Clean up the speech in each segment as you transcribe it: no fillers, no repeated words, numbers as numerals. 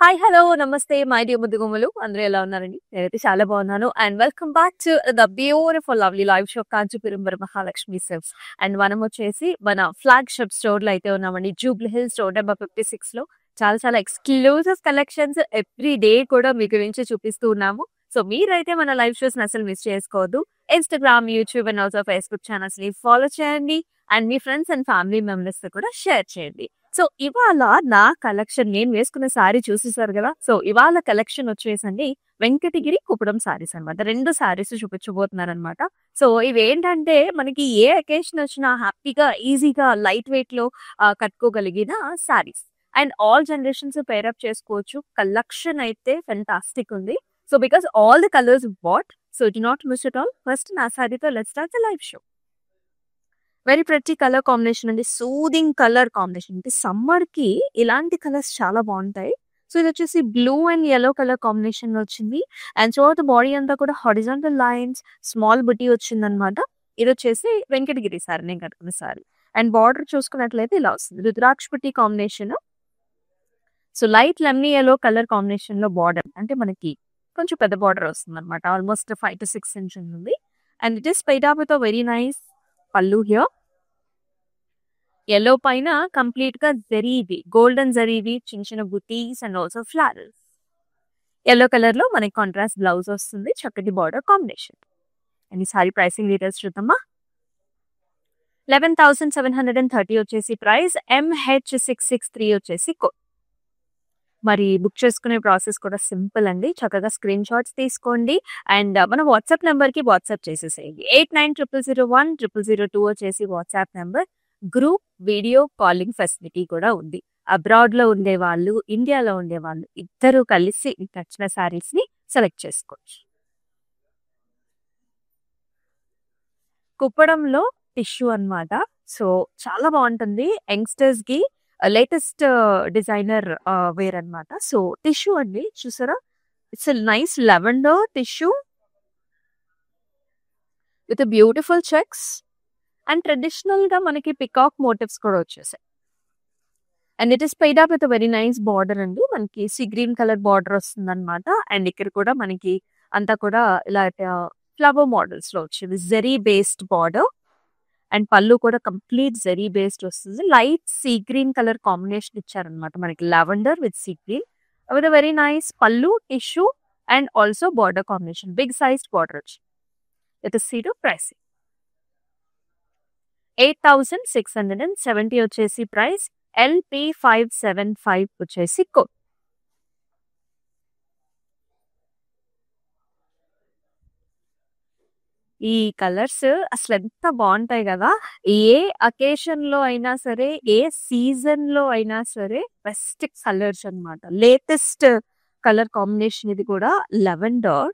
Hi! Hello! నమస్తే my dear ముద్దుగుమ్మలు. అందరూ ఎలా ఉన్నారండి? నేనైతే చాలా బాగున్నాను. And welcome back to the beautiful lovely live show Kanchipuram Varamahalakshmi silks. And మనమొచ్చేసి మన ఫ్లాగ్‌షిప్ స్టోర్‌లో అయితే ఉన్నామండి. జూబ్లీ హిల్స్ రోడ్ నంబర్ 56లో చాలా చాలా ఎక్స్‌క్లూజివ్ కలెక్షన్స్ ఎవ్రీ డే కూడా మీ గురించి చూపిస్తూ ఉన్నాము. సో మీరైతే మన లైవ్ షోస్‌ని అసలు మిస్ చేసుకోవద్దు. Instagram, YouTube and also Facebook ఛానల్స్‌ని ఫాలో చేయండి. అండ్ మీ ఫ్రెండ్స్ అండ్ ఫ్యామిలీ మెంబర్స్‌తో కూడా షేర్ చేయండి. సో ఇవాళ నా కలెక్షన్ నేను వేసుకున్న సారీ చూసేసారు గదా! సో ఇవాళ కలెక్షన్ వచ్చేసండి వెంకటగిరి కుప్పడం సారీస్ అన్నమాట. 2 సారీస్ చూపించబోతున్నారన్నమాట. సో ఇవేంటంటే మనకి ఏ అకేషన్ వచ్చినా హ్యాపీగా, ఈజీగా, లైట్ వెయిట్‌లో కట్టుకోగలిగిన saris. And all generations pair up చేసుకోవచ్చు. కలెక్షన్ అయితే ఫెంటాస్టిక్ ఉంది. So because all the colours bought. So do not miss it all. First నా సారీతో let's start the live show. Very pretty colour combination అండి. Soothing colour combination. అంటే సమ్మర్‌కి ఇలాంటి colours చాలా బావుంటాయి. సో ఇదొచ్చేసి బ్లూ అండ్ యెల్లో కలర్ కాంబినేషన్‌లో వచ్చింది. అండ్ త్రూఅవుట్ ద బాడీ అంతా కూడా హారిజాంటల్ లైన్స్, స్మాల్ బుటీ వచ్చిందనమాట. ఇదొచ్చేసి వెంకటగిరి సారీ నేను కట్టుకున్న సారీ. అండ్ బార్డర్ చూసుకున్నట్లయితే ఇలా వస్తుంది. రుద్రాక్ష buti combination. So light lemony yellow colour కాంబినేషన్‌లో బార్డర్. అంటే మనకి కొంచెం పెద్ద బార్డర్ వస్తుందనమాట. ఆల్మోస్ట్ 5-6 ఇంచ్ ఉంది. And it is paid up with a very nice పల్లు హియర్. యెల్లో పైన కంప్లీట్‌గా జరీవి, గోల్డెన్ జరీవి, చిన్న చిన్న butis and also flowers. Yellow కలర్‌లో మనకి కాంట్రాస్ట్ బ్లౌజ్ వస్తుంది. చక్కటి బార్డర్ కాంబినేషన్. అండ్ ఈ సారీ ప్రైసింగ్ డీటెయిల్స్ చూద్దామా? 11,730 వచ్చేసి ప్రైస్. MH663 వచ్చేసి కోడ్. మరి బుక్ చేసుకునే ప్రాసెస్ కూడా సింపుల్ అండి. చక్కగా స్క్రీన్ షాట్స్ తీసుకోండి. అండ్ మన వాట్సాప్ నంబర్‌కి వాట్సాప్ చేసేసేయండి. 8900010002 వచ్చేసి WhatsApp number. Group video calling facility కూడా ఉంది. అబ్రాడ్‌లో ఉండేవాళ్ళు, ఇండియాలో ఉండేవాళ్ళు ఇద్దరూ కలిసి మీకు నచ్చిన సారీస్‌ని సెలెక్ట్ చేసుకోవచ్చు. కుప్పడంలో టిష్యూ అన్నమాట. సో చాలా బావుంటుంది. యంగ్‌స్టర్స్‌కి లేటెస్ట్ డిజైనర్ వేర్ అన్నమాట. సో టిష్యూ అండి చూసారా? It's a nice lavender tissue with beautiful checks and ట్రెడిషనల్‌గా మనకి పికాక్ మోటివ్స్ కూడా వచ్చేసాయి. And it is paid up with very nice border అండి. మనకి సీ గ్రీన్ కలర్ బార్డర్ వస్తుందన్నమాట. అండ్ ఇక్కడ కూడా మనకి అంతా కూడా ఇలా ఫ్లవర్ మోడల్స్‌లో వచ్చింది. Zari based border. And pallu కూడా కంప్లీట్ జరీ బేస్డ్ వస్తుంది. Light sea green colour combination ఇచ్చారనమాట. మనకి lavender with sea green with very nice pallu, tissue and also border combination. Big sized border వచ్చింది. విత్ సీడో ప్రైసింగ్. 8,670 వచ్చేసి ప్రైస్. LP575 వచ్చేసి కోడ్. ఈ కలర్స్ అసలెంత బావుంటాయి గదా! ఏ అకేషన్‌లో అయినా సరే, ఏ సీజన్‌లో అయినా సరే బెస్ట్ కలర్స్ అన్నమాట. లేటెస్ట్ కలర్ కాంబినేషన్ ఇది కూడా లావెండర్.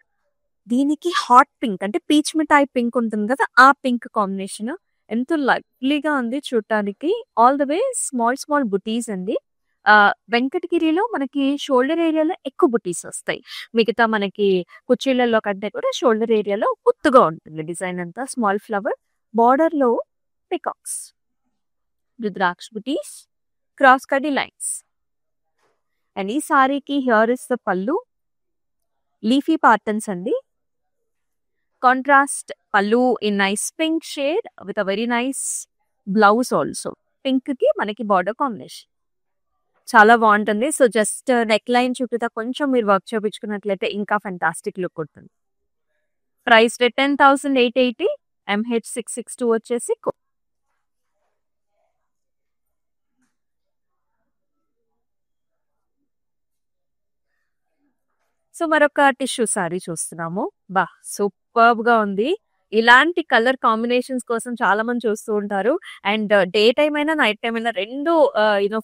దీనికి హాట్ పింక్ అంటే పీచ్ మిఠాయి పింక్ ఉంటుంది కదా! ఆ పింక్ కాంబినేషన్. ఎంతో లవ్లీగా ఉంది చూడటానికి. All the way small small బుటీస్ అండి. వెంకటగిరిలో మనకి షోల్డర్ ఏరియాలో ఎక్కువ బుటీస్ వస్తాయి. మిగతా మనకి కుర్చీలలో కంటే కూడా షోల్డర్ ఏరియాలో ఒత్తుగా ఉంటుంది డిజైన్ అంతా. స్మాల్ ఫ్లవర్ బార్డర్‌లో పికాక్స్. రుద్రాక్ష బుటీస్, క్రాస్ కడ్డీ లైన్స్. అండ్ ఈ సారీకి here is the pallu. Leafy patterns అండి. Contrast pallu in nice pink shade with a very nice blouse also. పింక్‌కి మనకి బార్డర్ కాంబినేషన్. చాలా బావుంటుంది. సో జస్ట్ నెక్ లైన్ చుట్టూతా కొంచెం మీరు వర్క్ చేపించుకున్నట్లయితే ఇంకా ఫెంటాస్టిక్ లుక్ ఉంటుంది. Price rate 10,880. MH662 వచ్చేసి కోడ్. సో మరొక టిష్యూ సారీ చూస్తున్నాము. సూపర్బ్‌గా ఉంది. ఇలాంటి కలర్ కాంబినేషన్స్ కోసం చాలా మంది చూస్తూ ఉంటారు. అండ్ డే టైమ్ అయినా, నైట్ టైమ్ అయినా 2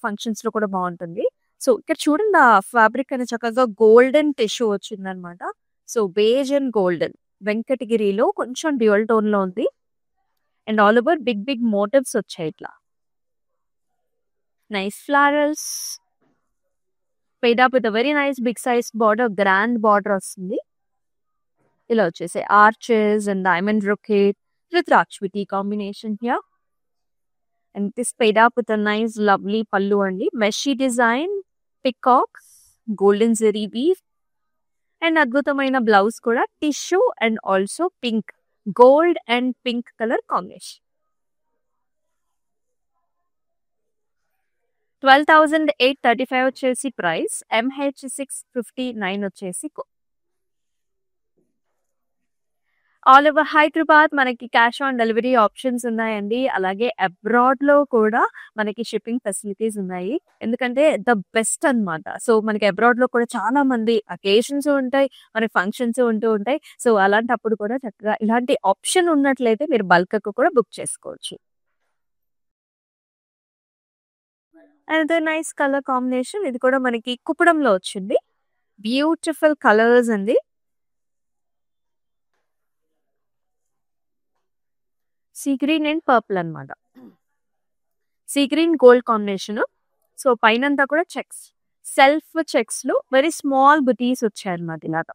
ఫంక్షన్స్‌లో కూడా బావుంటుంది. సో ఇక్కడ చూడండి ఆ ఫ్యాబ్రిక్ అనేది చక్కగా గోల్డెన్ టిష్యూ వచ్చిందనమాట. So beige and golden. వెంకటగిరిలో కొంచెం డ్యూయల్ టోన్‌లో ఉంది. And all over big big motifs వచ్చాయి ఇట్లా. Nice florals. Paired up with very nice big size border, grand border వస్తుంది. ఇలా వచ్చేసాయి arches and diamond brocade rudraksha buti combination here. And it is paired up with a nice lovely pallu అండి. మెషీ design, peacocks golden zari weave and అద్భుతమైన blouse కూడా tissue and also pink, gold and pink colour combination. 12,835 వచ్చేసి price. MH659 వచ్చేసి all over Hyderabad మనకి cash on delivery options ఉన్నాయండి. అలాగే అబ్రాడ్‌లో కూడా మనకి షిప్పింగ్ ఫెసిలిటీస్ ఉన్నాయి. ఎందుకంటే ద బెస్ట్ అన్నమాట. సో, మనకి అబ్రాడ్‌లో కూడా చాలా మంది అకేషన్స్ ఉంటాయి. మనకి ఫంక్షన్స్ ఉంటూ ఉంటాయి. సో, అలాంటప్పుడు కూడా చక్కగా ఇలాంటి ఆప్షన్ ఉన్నట్లయితే మీరు బల్క్‌గా కూడా బుక్ చేసుకోవచ్చు. Another nice colour combination. ఇది కూడా మనకి కుప్పడంలో వచ్చింది. బ్యూటిఫుల్ కలర్స్ అండి. సీ గ్రీన్ అండ్ పర్పుల్ అన్నమాట. Sea green gold combination. So, పైనంతా కూడా చెక్స్. సెల్ఫ్ చెక్స్‌లో వెరీ స్మాల్ బుటీస్ వచ్చాయన్నమాట ఇలాగా.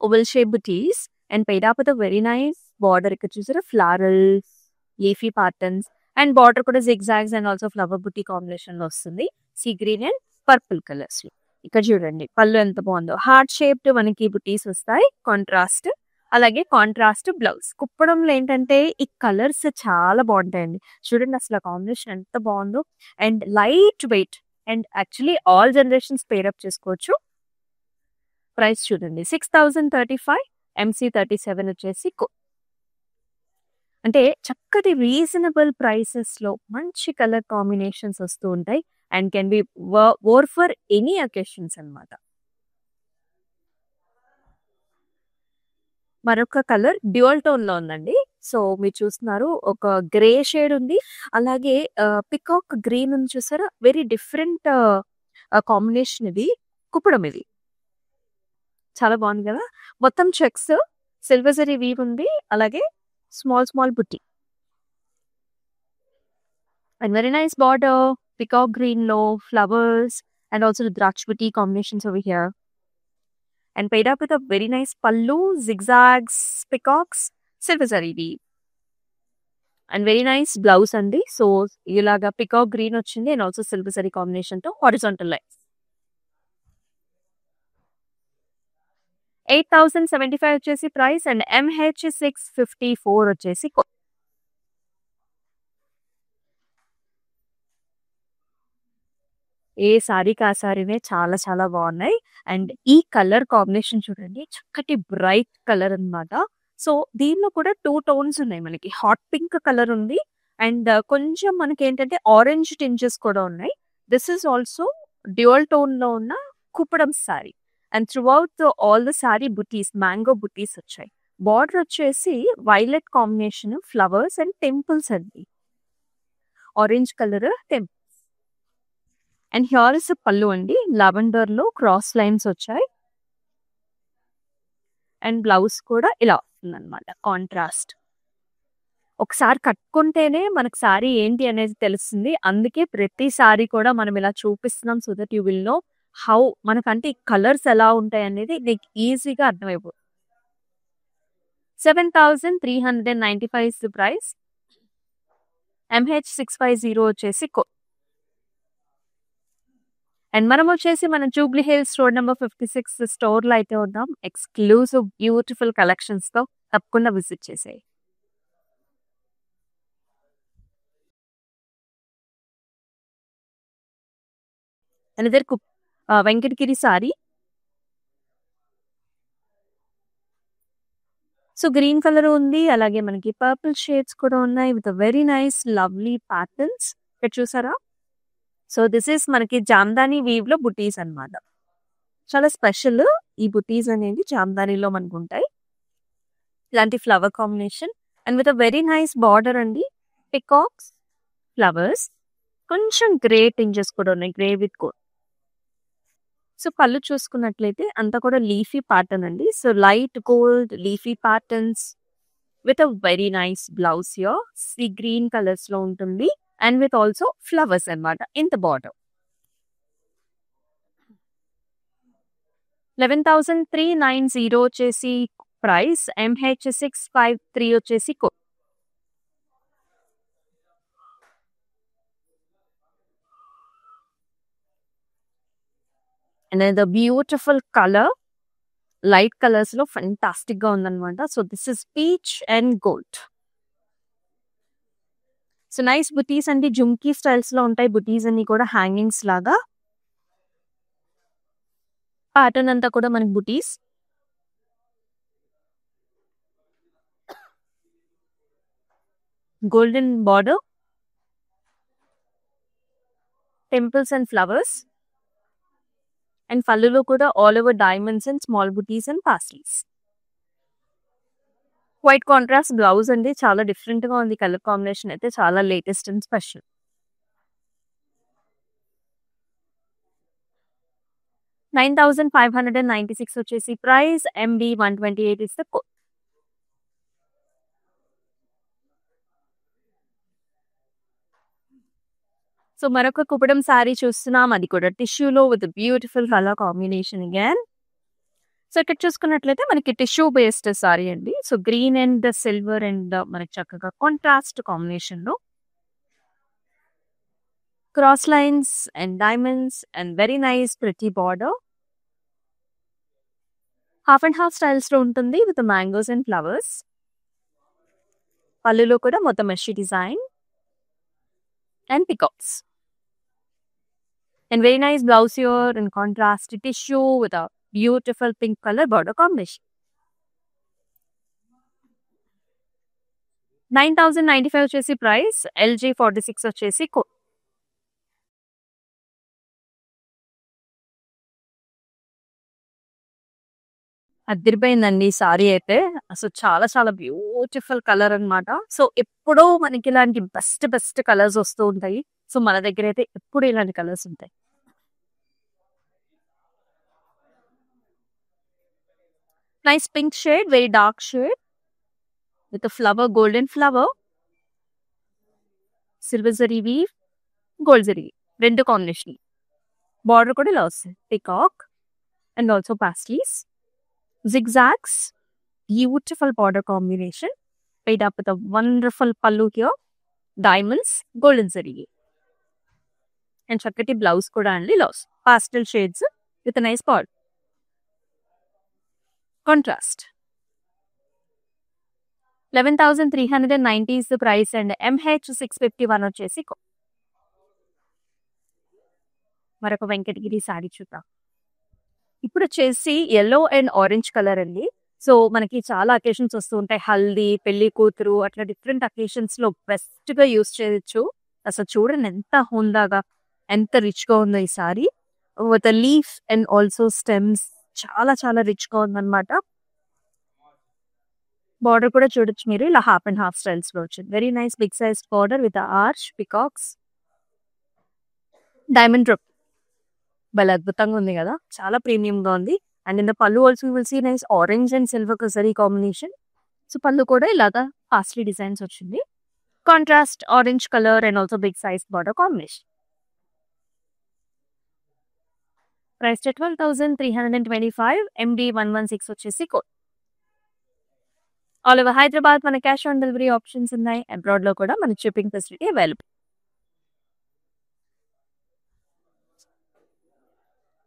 ఓవెల్ షేప్ బుటీస్ అండ్ పైదాపతో వెరీ నైస్ బార్డర్. ఇక్కడ చూసారా florals, leafy patterns and border కూడా zigzags and also flower buti కాంబినేషన్‌లో వస్తుంది. సీ గ్రీన్ అండ్ పర్పుల్ కలర్స్‌లో. ఇక్కడ చూడండి పళ్ళు ఎంత బాగుందో. హార్ట్ షేప్డ్ మనకి బుటీస్ వస్తాయి. కాంట్రాస్ట్. అలాగే కాంట్రాస్ట్ బ్లౌజ్. కుప్పడంలో ఏంటంటే ఈ కలర్స్ చాలా బాగుంటాయండి. చూడండి అసలు ఆ కాంబినేషన్ ఎంత బాగుందో. And light weight and actually all generations pair up చేసుకోవచ్చు. ప్రైస్ చూడండి 6,035, MC37 వచ్చేసి అంటే చక్కటి రీజనబుల్ ప్రైసెస్‌లో మంచి కలర్ కాంబినేషన్స్ వస్తూ ఉంటాయి. And can be wore for any occasions అన్నమాట. మరొక కలర్ డ్యూయల్ టోన్‌లో ఉందండి. సో, మీరు చూస్తున్నారు ఒక గ్రే షేడ్ ఉంది. అలాగే పికాక్ గ్రీన్ ఉంది చూసారా? వెరీ డిఫరెంట్ కాంబినేషన్ ఇది. కుప్పడం ఇది. చాలా బాగుంది కదా! మొత్తం చెక్స్, సిల్వర్ జరీ వీవ్ ఉంది. అలాగే స్మాల్ బుట్టి. And very nice border. Peacock గ్రీన్‌లో ఫ్లవర్స్ అండ్ ఆల్సో రుద్రాక్ష బుట్టి combinations over here. And paid up with a very nice pallu, zigzags, peacocks, silver zari weave. And very nice blouse andi. So, ilaga peacock green ochindi and also silver zari combination to horizontal lines. 8,075 వచ్చేసి price and MH654 వచ్చేసి ఏ సారీకి ఆ సారీనే చాలా చాలా బాగున్నాయి. And ఈ colour combination చూడండి చక్కటి బ్రైట్ కలర్ అన్నమాట. సో, దీనిలో కూడా 2 టోన్స్ ఉన్నాయి మనకి. హాట్ పింక్ కలర్ ఉంది. అండ్ కొంచెం మనకేంటంటే ఆరెంజ్ టింజెస్ కూడా ఉన్నాయి. దిస్ ఈస్ ఆల్సో డ్యూయల్ టోన్‌లో ఉన్న Kuppadam sari. And throughout all the sari butis, mango butis వచ్చాయి. బార్డర్ వచ్చేసి violet combination, flowers and temples అండి. Orange colour temple. And here is pallu అండి. లావెండర్‌లో క్రాస్ లైన్స్ వచ్చాయి. అండ్ బ్లౌజ్ కూడా ఇలా వస్తుందన్నమాట కాంట్రాస్ట్. ఒకసారి కట్టుకుంటేనే మనకు సారీ ఏంటి అనేది తెలుస్తుంది. అందుకే ప్రతి సారీ కూడా మనం ఇలా చూపిస్తున్నాం. So that you will know how మనకంటే ఈ కలర్స్ ఎలా ఉంటాయి అనేది నీకు ఈజీగా అర్థమైపోతుంది. 7,395 ఇస్ ది ప్రైస్. MH650 వచ్చేసి అండ్ మనం వచ్చేసి మన జూబ్లీ హిల్స్ రోడ్ నెంబర్ 56 స్టోర్‌లో అయితే ఉన్నాం. ఎక్స్‌క్లూజివ్ బ్యూటిఫుల్ కలెక్షన్స్‌తో తప్పకుండా విజిట్ చేసేయి. Another Venkatagiri sari. So, green colour ఉంది. అలాగే మనకి పర్పుల్ షేడ్స్ కూడా ఉన్నాయి with very nice lovely patterns. ఇక్కడ చూసారా? సో, దిస్ ఈస్ మనకి జామ్దాని వీవ్‌లో బుటీస్ అన్నమాట. చాలా స్పెషల్ ఈ బుటీస్ అనేవి జామ్దానిలో మనకుంటాయి. ఇలాంటి flower combination and with very nice border అండి. పికాక్స్, ఫ్లవర్స్, కొంచెం గ్రే టింజెస్ కూడా ఉన్నాయి. Grey with gold. సో, పళ్ళు చూసుకున్నట్లయితే అంతా కూడా లీఫీ ప్యాటర్న్ అండి. So, light gold leafy patterns with very nice blouse here. Sea green కలర్స్‌లో ఉంటుంది. అండ్ విత్ ఆల్సో ఫ్లవర్స్ అన్నమాట ఇన్ ద బార్డర్. 11,390 వచ్చేసి ప్రైస్. MH653 వచ్చేసి and the beautiful colour, light colours లో ఫెంటాస్టిక్ గా ఉందన్నమాట. So this is peach and gold. So nice బుటీస్ అండి, jhumki styles లో ఉంటాయి బుటీస్ అన్ని కూడా, హ్యాంగింగ్స్ లాగా. ప్యాటర్న్ అంతా కూడా మనకి బుటీస్. Golden border, temples and flowers. And పళ్ళులో కూడా all over diamonds and small buttis and పాస్టీస్. White contrast blouse అండి, చాలా డిఫరెంట్ గా ఉంది కలర్ కాంబినేషన్ అయితే, చాలా లేటెస్ట్ అండ్ స్పెషల్. 9,596 వచ్చేసి price. MB 128 is the code. So మరొక కుప్పడం శారీ చూస్తున్నాం, అది కూడా టిష్యూలో with beautiful colour combination again. So ఇక్కడ చూసుకున్నట్లయితే మనకి టిష్యూ బేస్డ్ సారీ అండి. So green and silver and మనకి చక్కగా కాంట్రాస్ట్ కాంబినేషన్ లో cross lines and diamonds and very nice pretty border. Half and half styles లో ఉంటుంది విత్ మ్యాంగోస్ అండ్ ఫ్లవర్స్. పళ్ళులో కూడా మొత్తం మెషీ design and peacocks. And very nice blouse here in contrast tissue with a beautiful pink color border combination. 9,095 వచ్చేసి price. LG 46 వచ్చేసి code. అదిరిపోయిందండి sorry అయితే, అసలు చాలా చాలా బ్యూటిఫుల్ కలర్ అన్నమాట. సో ఎప్పుడో మనకి ఇలాంటి బెస్ట్ బెస్ట్ కలర్స్ వస్తూ ఉంటాయి. సో మన దగ్గర అయితే ఎప్పుడు ఇలాంటి కలర్స్ ఉంటాయి. Nice pink shade, very dark shade with flower, golden flower, silver zari weave, gold zari రెండు కాంబినేషన్. బార్డర్ కూడా ఇలా వస్తుంది, పికాక్ అండ్ ఆల్సో పాస్టీస్, zigzags, beautiful border combination, paid up with a wonderful pallu here, diamonds, golden zari, and chakati blouse kuda only loss, pastel shades with a nice border. Contrast. 11,390 is the price and MH 651 వచ్చేసి. మరొక Venkatagiri sorry చూద్దాం. ఇప్పుడు వచ్చేసి yellow and orange colour అండి. So మనకి చాలా occasions వస్తూ ఉంటాయి, హల్దీ, పెళ్లి కూతురు, అట్లా డిఫరెంట్ అకేషన్స్ లో బెస్ట్ గా యూస్ చేయొచ్చు. అసలు చూడండి ఎంత హుందాగా, ఎంత రిచ్ గా ఉందో ఈ sorry with leaf and also stems. చాలా చాలా రిచ్ గా ఉందన్నమాట. బార్డర్ కూడా చూడొచ్చు మీరు, ఇలా హాఫ్ అండ్ హాఫ్ స్టైల్స్ లో వచ్చింది. Very nice big size border with arch, peacocks, diamond drop. భలే అద్భుతంగా ఉంది కదా, చాలా ప్రీమియం గా ఉంది. And in the pallu also you will see nice orange and silver కజరీ కాంబినేషన్. సో పళ్ళు కూడా ఇలాగా పాస్లీ డిజైన్స్ వచ్చింది, contrast orange colour and also big size border combination. Price 12,325, MD 116 వచ్చేసి కోడ్. ఆల్ ఓవర్ హైదరాబాద్ మన క్యాష్ ఆన్ డెలివరీ ఆప్షన్స్ ఉన్నాయి. Abroad లో కూడా మన shipping facility available.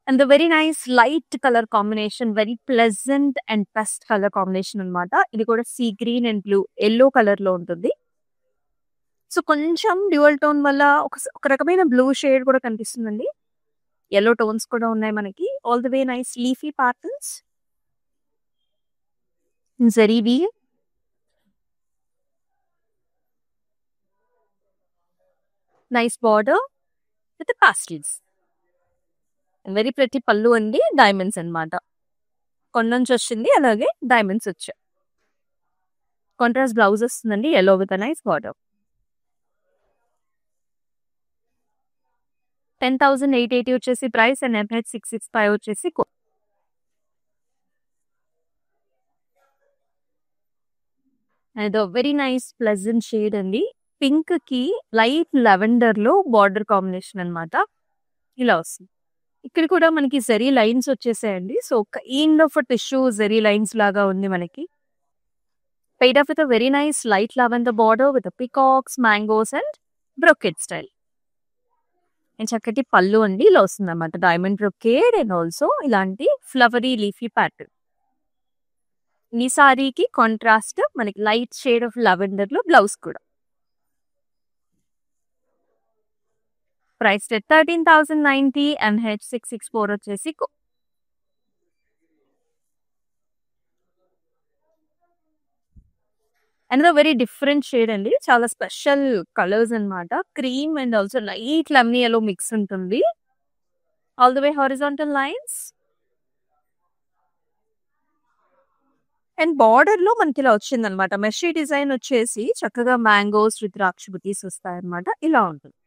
And the very nice light colour combination, very pleasant and best colour combination అనమాట. ఇది కూడా see green and blue, yellow colour లో ఉంటుంది. సో కొంచెం డ్యూయల్ టోన్ వల్ల ఒక రకమైన బ్లూ షేడ్ కూడా కనిపిస్తుందండి. ఎల్లో టోన్స్ కూడా ఉన్నాయి మనకి. All the way nice leafy patterns, zari weave, nice border with pastels, very pretty pallu అండి, డైమండ్స్ అన్నమాట. కొండంచి వచ్చింది, అలాగే డైమండ్స్ వచ్చాయి. కాంట్రాస్ట్ బ్లౌజ్ వస్తుందండి, ఎల్లో విత్ నైస్ బార్డర్. 10,880 వచ్చేసి ప్రైస్ అండ్ MH 665 వచ్చేసి code. And very nice pleasant shade అండి, పింక్ కి లైట్ లెవెండర్ లో బార్డర్ కాంబినేషన్ అన్నమాట. ఇలా వస్తుంది. ఇక్కడ కూడా మనకి జరీ లైన్స్ వచ్చేసాయండి. So kind of tissue zari lines లాగా ఉంది మనకి. Paired of with very nice light lavender border with peacocks, mangoes and brocade style. And చక్కటి పళ్ళు అండి ఇలా వస్తుందన్నమాట. డైమండ్ బ్రొకేడ్ అండ్ ఆల్సో ఇలాంటి ఫ్లవరీ లీఫీ ప్యాటర్న్. ఈ సారీకి కాంట్రాస్ట్ మనకి లైట్ షేడ్ ఆఫ్ లెవెండర్ లో బ్లౌజ్ కూడా. ప్రైస్ 13,090 MH664 వచ్చేసి అనదర్ వెరీ డిఫరెంట్ షేడ్ అండి. చాలా స్పెషల్ కలర్స్ అన్నమాట. Cream and also light lemon yellow mix ఉంటుంది. All the way horizontal lines. And border లో మనకి ఇలా వచ్చిందనమాట. మెషీ డిజైన్ వచ్చేసి చక్కగా మ్యాంగోస్ విత్ ద్రాక్ష బుటీస్ వస్తాయన్నమాట. ఇలా ఉంటుంది.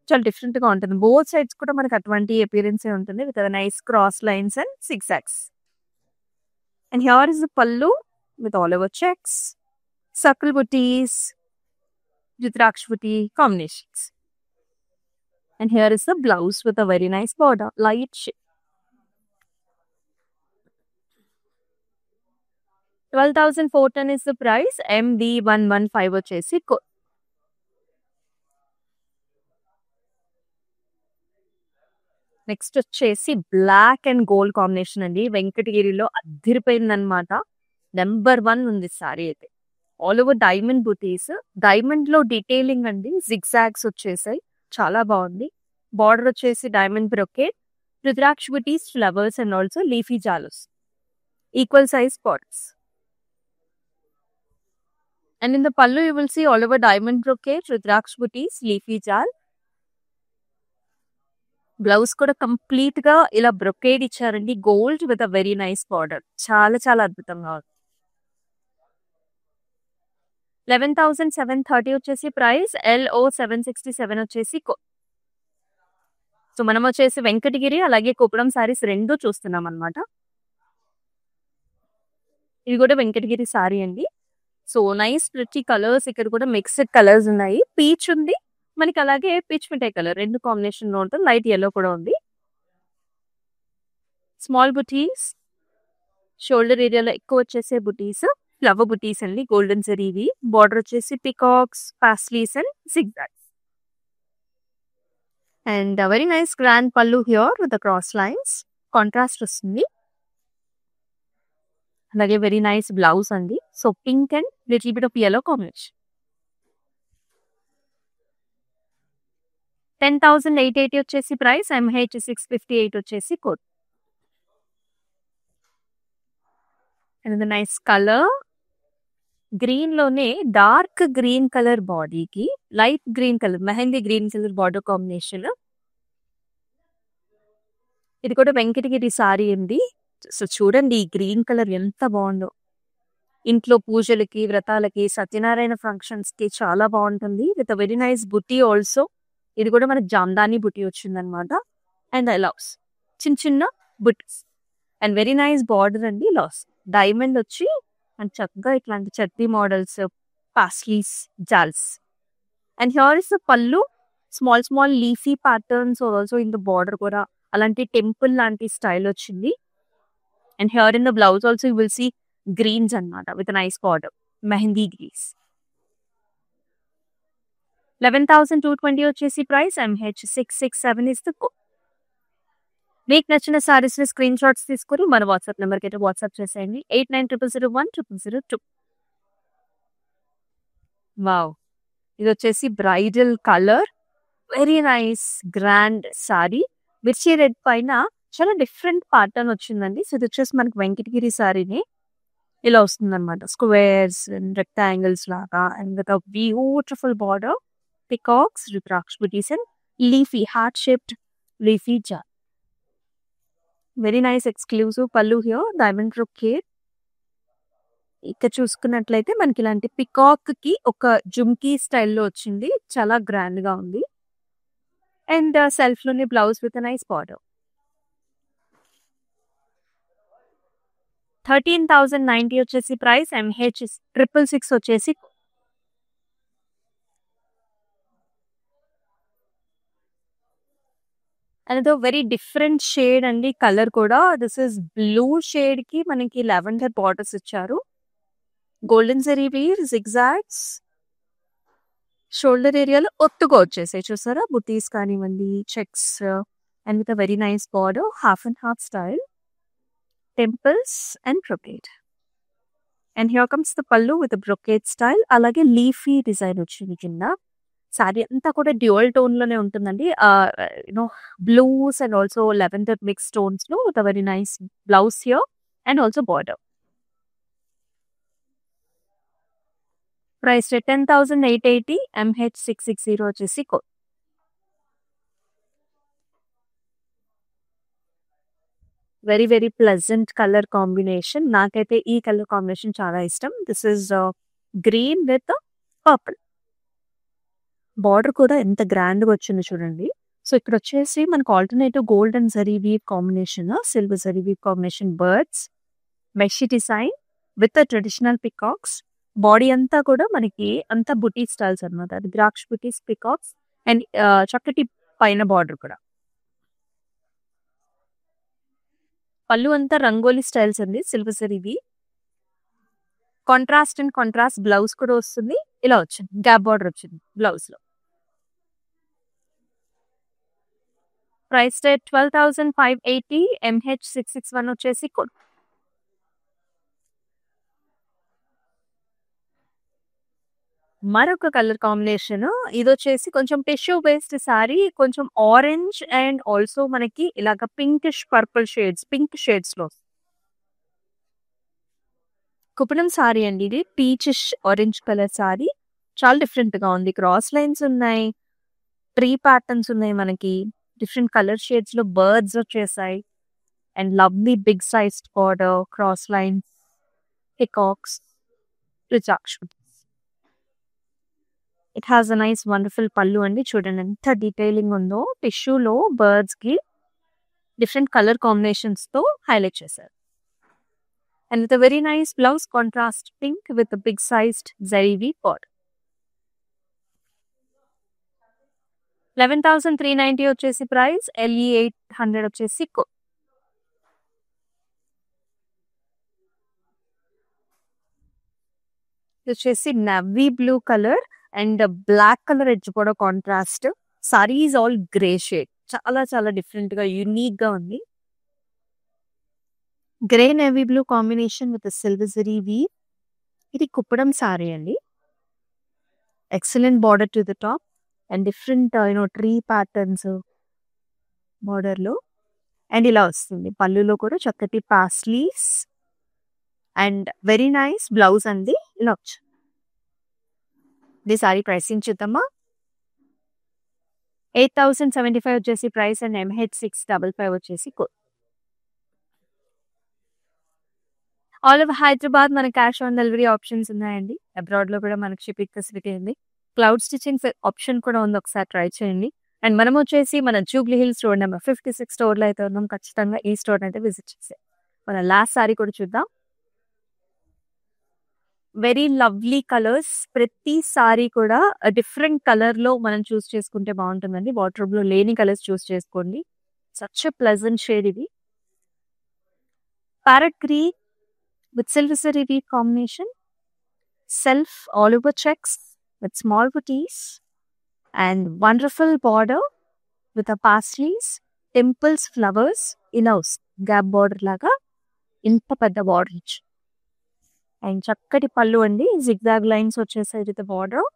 చాలా డిఫరెంట్ గా ఉంటుంది. బోత్ సైడ్స్ కూడా మనకి అటువంటి అపియరెన్స్ ఉంటుంది with nice cross lines and zigzags. And here is the pallu with all over checks, circle butis, ద్రాక్ష buti combinations. And here is the blouse with a very nice border, light shade. 12,410 is the price. MD115 వచ్చేసి next వచ్చేసి black and gold combination అండి. వెంకటగిరిలో అద్దిరిపోయిందనమాట. Number 1 ఉంది sari అయితే. All over diamond butis, diamond లో detailing అండి. Zigzags వచ్చేసాయి, చాలా బాగుంది. బార్డర్ వచ్చేసి diamond brocade, rudraksha butis, flowers and also leafy jaals, equal size borders. And in the pallu, you will see all over diamond brocade, Rudraksh booties, leafy jal. Blouse కూడా complete గా ఇలా brocade ఇచ్చారండి. Gold with a very nice border. చాలా చాలా అద్భుతంగా ఉంది. 11,730 వచ్చేసి price. LO 767 వచ్చేసి సో మనం వచ్చేసి వెంకటగిరి అలాగే కొప్పుడం సారీస్ రెండు చూస్తున్నాం అనమాట. ఇది కూడా వెంకటగిరి సారీ అండి. So nice pretty colours. ఇక్కడ కూడా మిక్స్డ్ కలర్స్ ఉన్నాయి. పీచ్ ఉంది మనకి, అలాగే పీచ్ మిఠాయి కలర్ రెండు కాంబినేషన్ లో ఉంటుంది. లైట్ yellow కూడా ఉంది. స్మాల్ బుటీస్, షోల్డర్ ఏరియాలో ఎక్కువ వచ్చేసే బుటీస్, ఫ్లవర్ బుటీస్ అండి. గోల్డెన్ జరీవి. బార్డర్ వచ్చేసి peacocks, paisleys and zigzags. And very nice grand pallu here with cross lines. Contrast వస్తుంది. అలాగే వెరీ నైస్ బ్లౌజ్ అండి. So pink and little bit of yellow combination. 10,880 వచ్చేసి ప్రైస్. MH 658 వచ్చేసి code. And nice colour green లోనే dark green colour బాడీకి light green colour, mehndi green colour border combination. ఇది కూడా Venkatagiri sorry అండి. సో చూడండి ఈ గ్రీన్ కలర్ ఎంత బాగుందో. ఇంట్లో పూజలకి, వ్రతాలకి, సత్యనారాయణ ఫంక్షన్స్ కి చాలా బాగుంటుంది. With very nice buti also. ఇది కూడా మనకి జామ్దాని బుటీ వచ్చిందనమాట. అండ్ లాస్ చిన్న చిన్న butis and very nice border అండి. లాస్ డైమండ్ వచ్చి అండ్ చక్కగా ఇట్లాంటి chutney models, paisleys, jaals. And here is the pallu. Small small leafy patterns also in the border కూడా అలాంటి టెంపుల్ లాంటి స్టైల్ వచ్చింది. And here in the blouse also you will see greens అనమాట with nice border, mehndi greens. 11,220 వచ్చేసి price. MH 667 is the code. మీకు నచ్చిన సారీస్ ని screen shots తీసుకుని మన వాట్సాప్ నెంబర్కి అయితే వాట్సాప్ చేసేయండి. 8900010002. వావ్, ఇది వచ్చేసి bridal colour, very nice grand sorry. మిర్చి రెడ్ పైన చాలా డిఫరెంట్ ప్యాటర్న్ వచ్చిందండి. సో ఇది వచ్చేసి మనకి వెంకటగిరి సారీని ఇలా వస్తుంది అనమాట. స్క్వేర్స్ అండ్ రెక్టాంగిల్స్ లాగా and with beautiful border, peacocks, rudraksha butis and leafy heart shaped leafy జార్. Very nice exclusive pallu here, diamond brocade. ఇక్కడ చూసుకున్నట్లయితే మనకి ఇలాంటి పికాక్ కి ఒక జుమ్కీ స్టైల్లో వచ్చింది. చాలా గ్రాండ్ గా ఉంది. అండ్ సెల్ఫ్ లోని బ్లౌజ్ విత్ నైస్ బార్డర్. 13,090 వచ్చేసి ప్రైస్. MH 666 వచ్చేసి. అనేది వెరీ డిఫరెంట్ షేడ్ అండి. కలర్ కూడా దిస్ ఇస్ బ్లూ షేడ్ కి మనకి లెవెండర్ బార్డర్స్ ఇచ్చారు. Golden zari weave, zigzags, shoulder ఏరియాలో ఒత్తుగా వచ్చేసాయి చూసారా, బుటీస్ కానివ్వండి, checks and with a very nice border, half and half style, temples and brocade. And here comes the pallu with brocade style, అలాగే లీఫీ డిజైన్ వచ్చింది కింద. శారీ అంతా కూడా డ్యూయల్ టోన్ లోనే ఉంటుందండి. You know blues and also lavender mix tones లో with very nice blouse here and also border. Price 10,880, MH660 వచ్చేసి code. Very very pleasant colour combination. నాకైతే ఈ కలర్ కాంబినేషన్ చాలా ఇష్టం. This is green with purple. Border కూడా ఎంత గ్రాండ్గా వచ్చిందో చూడండి. సో ఇక్కడ వచ్చేసి మనకు alternative gold and zari weave combination, silver zari weave combination, birds, మెషీ design with traditional peacocks. Body అంతా కూడా మనకి అంతా బుటీ స్టైల్స్ అనమాట. అది ద్రాక్ష బుటీస్, పికాక్స్ అండ్ చక్కటి పైన బార్డర్ కూడా. పళ్ళు అంతా రంగోలీ స్టైల్స్ అండి, సిల్వర్ జరీవి. కాంట్రాస్ట్ అండ్ కాంట్రాస్ట్ బ్లౌజ్ కూడా వస్తుంది. ఇలా వచ్చింది, గ్యాప్ బార్డర్ వచ్చింది బ్లౌజ్ లో. ప్రైస్ 12,580, MH661 వచ్చేసి కోడ్. మరొక కలర్ కాంబినేషన్, ఇది వచ్చేసి కొంచెం టిష్యూ బేస్డ్ సారీ, కొంచెం ఆరెంజ్ అండ్ ఆల్సో మనకి ఇలాగ pinkish purple shades, pink shades లో కుప్పడం సారీ అండి. ఇది పీచిష్ ఆరెంజ్ కలర్ సారీ, చాలా డిఫరెంట్ గా ఉంది. క్రాస్ లైన్స్ ఉన్నాయి, ట్రీ ప్యాటర్న్స్ ఉన్నాయి, మనకి డిఫరెంట్ కలర్ షేడ్స్ లో బర్డ్స్ వచ్చేసాయి and lovely big sized border, cross lines, peacocks, rudraksha. It has a nice wonderful pallu అండి. చూడండి ఎంత డీటెయిలింగ్ ఉందో. టిష్యూలో బర్డ్స్ కి డిఫరెంట్ కలర్ కాంబినేషన్స్ తో హైలైట్ చేశారు. And with very nice blouse, contrast pink with big sized జరీవి బార్డర్. 11,390 వచ్చేసి ప్రైస్, LE800 వచ్చేసి కోడ్. ఇది వచ్చేసి navy blue colour and black colour edge కూడా contrast. Sari is all grey shade, చాలా చాలా డిఫరెంట్ గా యూనిక్ గా ఉంది. Grey navy blue combination with silver zari weave. ఇది కుప్పడం సారీ అండి. Excellent border to the top and different tree patterns border లో. అండ్ ఇలా వస్తుంది పళ్ళులో కూడా చక్కటి paisleys and very nice blouse అండి. ఇలా వచ్చు. ఇది సారీ ప్రైసింగ్ చూద్దామా. 8,075 వచ్చేసి ప్రైస్ అండ్ MH655 వచ్చేసి కోడ్. ఆల్ ఓవర్ హైదరాబాద్ మన క్యాష్ ఆన్ డెలివరీ ఆప్షన్స్ ఉన్నాయండి. అబ్రాడ్ లో కూడా మనకి షిప్పింగ్ ఫెసిలిటీ ఉంది. క్లౌడ్ స్టిచ్చింగ్ ఆప్షన్ కూడా ఉంది, ఒకసారి ట్రై చేయండి. అండ్ మనం వచ్చేసి మన జూబ్లీ హిల్స్ స్టోర్ నెంబర్ 56 స్టోర్లో అయితే ఉన్నాం. ఖచ్చితంగా ఈ స్టోర్ అయితే విజిట్ చేసే. మన లాస్ట్ సారీ కూడా చూద్దాం. వెరీ లవ్లీ కలర్స్, ప్రతి సారీ కూడా డిఫరెంట్ కలర్ లో మనం చూస్ చేసుకుంటే బాగుంటుందండి. వార్డ్రోబ్ లో లేని కలర్స్ చూస్ చేసుకోండి. సచ్ ఎ ప్లెజెంట్ షేడ్ ఇది. Parrot green with silver zari weave combination, self all over checks with small booties and wonderful border with a paisleys, temples, flowers, in-house gap border laga inta pedda border ichi and chakkati pallu andi, zigzag lines vachesai with the border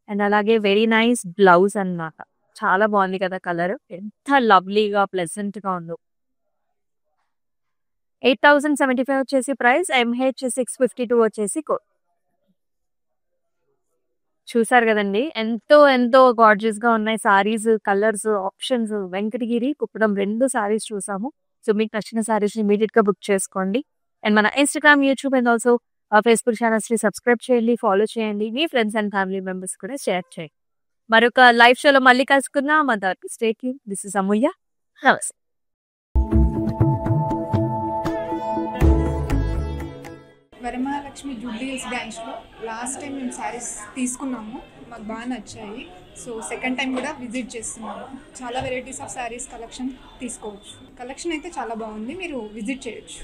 and alage very nice blouse annamata. Chaala baagundi kada color, enta lovely ga pleasant ga undo. 8,075 వచ్చేసి price, MH652 వచ్చేసి code. చూసారు కదండి, ఎంతో ఎంతో gorgeous గా ఉన్నాయి saris, colours, options. Venkatagiri, Kuppadam రెండు సారీస్ చూసాము. సో మీకు నచ్చిన సారీస్ ఇమీడియట్ గా బుక్ చేసుకోండి. అండ్ మన Instagram, YouTube and also Facebook channels ని సబ్స్క్రైబ్ చేయండి, ఫాలో చేయండి. మీ ఫ్రెండ్స్ అండ్ ఫ్యామిలీ మెంబర్స్ కూడా షేర్ చేయండి. మరొక లైవ్ షోలో మళ్ళీ కలుసుకుందాం. అంతవరకు స్టే ట్యూన్. దిస్ ఇస్ అమూల్య. నమస్తే. వరమహాలక్ష్మి జూబ్లీ హిల్స్ బ్రాంచ్లో లాస్ట్ టైం మేము శారీస్ తీసుకున్నాము, మాకు బాగా నచ్చాయి. సో సెకండ్ టైం కూడా విజిట్ చేస్తున్నాము. చాలా వెరైటీస్ ఆఫ్ శారీస్ కలెక్షన్ తీసుకోవచ్చు. కలెక్షన్ అయితే చాలా బాగుంది, మీరు విజిట్ చేయొచ్చు.